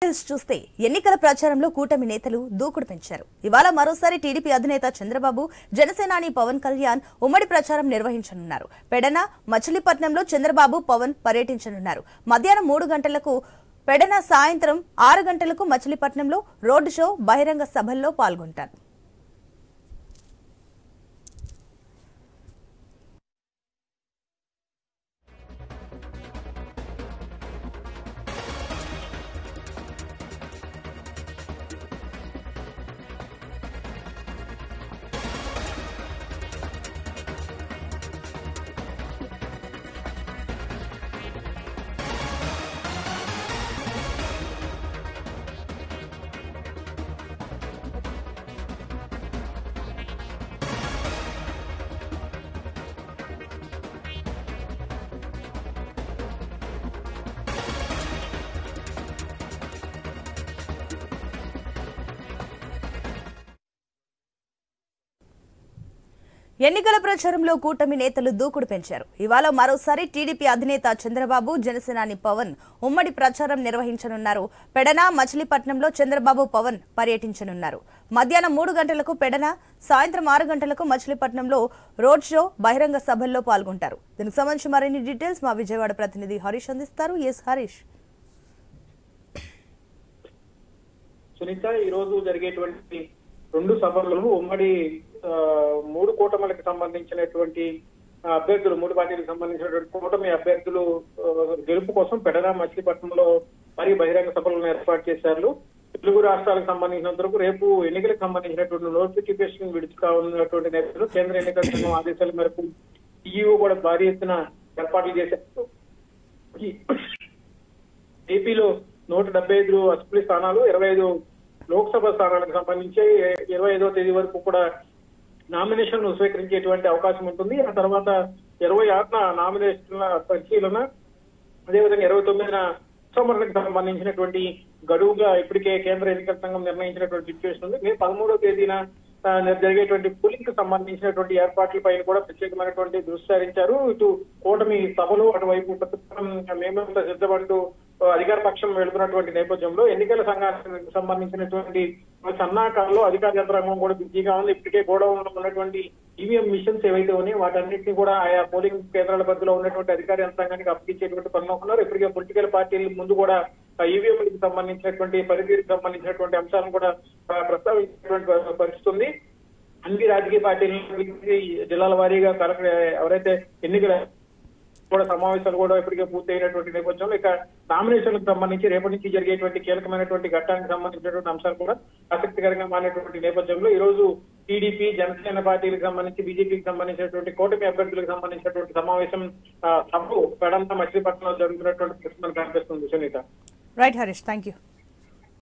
చూస్తే ఎన్నికల ప్రచారంలో కూటమి నేతలు దూకుడు పెంచారు. ఇవాళ మరోసారి టీడీపీ అధినేత చంద్రబాబు, జనసేనాని పవన్ కళ్యాణ్ ఉమ్మడి ప్రచారం నిర్వహించనున్నారు. పెడన, మచిలీపట్నంలో చంద్రబాబు, పవన్ పర్యటించనున్నారు. మధ్యాహ్నం 3 గంటలకు పెడన, సాయంత్రం 6 గంటలకు మచిలీపట్నంలో రోడ్ షో, బహిరంగ సభల్లో పాల్గొంటారు. ఎన్నికల ప్రచారంలో కూటమి నేతలు దూకుడు పెంచారు. ఇవాళ మరోసారి టీడీపీ అధినేత చంద్రబాబు, జనసేనాని పవన్ ఉమ్మడి ప్రచారం నిర్వహించనున్నారు. పెడన, మచిలీపట్నంలో చంద్రబాబు, పవన్ పర్యటించనున్నారు. మధ్యాహ్నం 3 గంటలకు పెడన, సాయంత్రం 6 గంటలకు మచిలీపట్నంలో రోడ్ షో, బహిరంగ సభల్లో పాల్గొంటారు. దీనికి సంబంధించి మరిన్ని డీటెయిల్స్ మా విజయవాడ ప్రతినిధి హరీష్ అందిస్తారు. ఎస్ హరీష్. సునీత, ఈ రోజు జరిగేటువంటి 2 సభల్లో ఉమ్మడి 3 కూటమిలకు సంబంధించినటువంటి అభ్యర్థులు, 3 పార్టీలకు సంబంధించినటువంటి కూటమి అభ్యర్థులు గెలుపు కోసం పెడన, మచిలీపట్నంలో మరి బహిరంగ సభలను ఏర్పాటు చేశారు. తెలుగు రాష్ట్రాలకు సంబంధించినంత వరకు రేపు ఎన్నికలకు సంబంధించినటువంటి నోటిఫికేషన్ విడుదల కానున్నటువంటి నేపథ్యంలో కేంద్ర ఎన్నికల సంఘం ఆదేశాల మేరకు ఈఈఓ కూడా భారీ ఎత్తున ఏర్పాట్లు చేశారు. ఏపీలో 175 అసెంబ్లీ స్థానాలు, 25 లోక్సభ స్థానాలకు సంబంధించి 25వ తేదీ వరకు కూడా నామినేషన్ స్వీకరించేటువంటి అవకాశం ఉంటుంది. ఆ తర్వాత 26న నామినేషన్ల పరిశీలన, అదేవిధంగా 29న ఉపసంహరణకు సంబంధించినటువంటి గడువుగా ఇప్పటికే కేంద్ర ఎన్నికల సంఘం నిర్ణయించినటువంటి సిచ్యువేషన్ ఉంది. మే 13వ తేదీన జరిగేటువంటి పోలింగ్ కు సంబంధించినటువంటి ఏర్పాట్లపైన కూడా ప్రత్యేకమైనటువంటి దృష్టి సారించారు. ఇటు కూటమి సభలు, అటువైపు ప్రతిపక్షం మేమంతా సిద్ధపడుతూ అధికార పక్షం వెళుతున్నటువంటి నేపథ్యంలో ఎన్నికల సంఘానికి సంబంధించినటువంటి సన్నాహాల్లో అధికార యంత్రాంగం కూడా బిజీగా ఉంది. ఇప్పటికే గోడౌన్లో ఉన్నటువంటి ఈవీఎం మిషన్స్ ఏవైతే ఉన్నాయో వాటన్నింటినీ కూడా ఆయా పోలింగ్ కేంద్రాల పరిధిలో ఉన్నటువంటి అధికార యంత్రాంగానికి అప్పగించేటువంటి పనిలో ఉన్నారు. ఇప్పటికే పొలిటికల్ పార్టీల ముందు కూడా ఈవీఎంలకు సంబంధించినటువంటి పనితీరుకు సంబంధించినటువంటి అంశాలను కూడా ప్రస్తావించినటువంటి పరిస్థితి ఉంది. అన్ని రాజకీయ పార్టీల జిల్లాల వారీగా ఎవరైతే ఎన్నికల కూడా సమావేశాలు కూడా ఇప్పటికే పూర్తయినటువంటి నేపథ్యంలో ఇక నామినేషన్లకు సంబంధించి రేపటి నుంచి జరిగేటువంటి కీలకమైనటువంటి ఘట్టానికి సంబంధించినటువంటి అంశాలు కూడా ఆసక్తికరంగా మారినటువంటి నేపథ్యంలో ఈ రోజు టీడీపీ, జనసేన పార్టీలకు సంబంధించి, బీజేపీకి సంబంధించినటువంటి కూటమి అభ్యర్థులకు సంబంధించినటువంటి సమావేశం సభ పెడన, మచిలీపట్నంలో జరుగుతున్నటువంటి మనకు కనిపిస్తుంది. Sunitha. Right Harish, thank you.